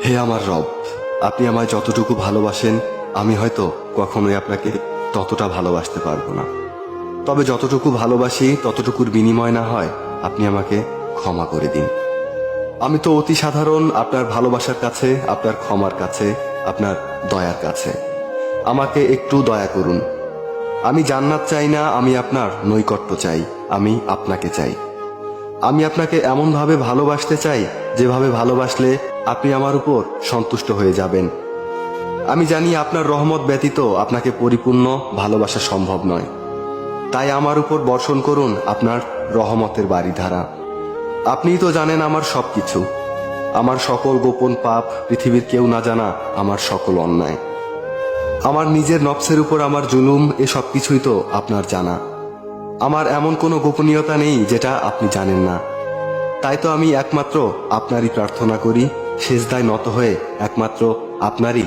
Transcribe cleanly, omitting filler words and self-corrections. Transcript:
হে আমার রব, আপনি আমায় যতটুকু ভালোবাসেন আমি হয়তো কখনোই আপনাকে ততটা ভালোবাসতে পারবো না। তবে যতটুকু ভালোবাসি ততটুকুর বিনিময় না হয় আপনি আমাকে ক্ষমা করে দিন। আমি তো অতি সাধারণ আপনার ভালোবাসার কাছে, আপনার ক্ষমার কাছে, আপনার দয়ার কাছে। আমাকে একটু দয়া করুন। আমি জান্নাত চাই না, আমি আপনার নৈকট্য চাই, আমি আপনাকে চাই। আমি আপনাকে এমনভাবে ভালোবাসতে চাই যেভাবে ভালোবাসলে আপনি আমার উপর সন্তুষ্ট হয়ে যাবেন। আমি জানি আপনার রহমত ব্যতীত আপনাকে পরিপূর্ণ ভালোবাসা সম্ভব নয়। তাই আমার উপর বর্ষণ করুন আপনার রহমতের বারিধারা। আপনিই তো জানেন আমার সবকিছু, আমার সকল গোপন পাপ, পৃথিবীর কেউ না জানা আমার সকল অন্যায়, আমার নিজের নফসের উপর আমার জুলুম, এ সব কিছুই তো আপনার জানা। আমার এমন কোনো গোপনীয়তা নেই যেটা আপনি জানেন না। তাই তো আমি একমাত্র আপনারই প্রার্থনা করি, সেজদায় নত হয়ে একমাত্র আপনারই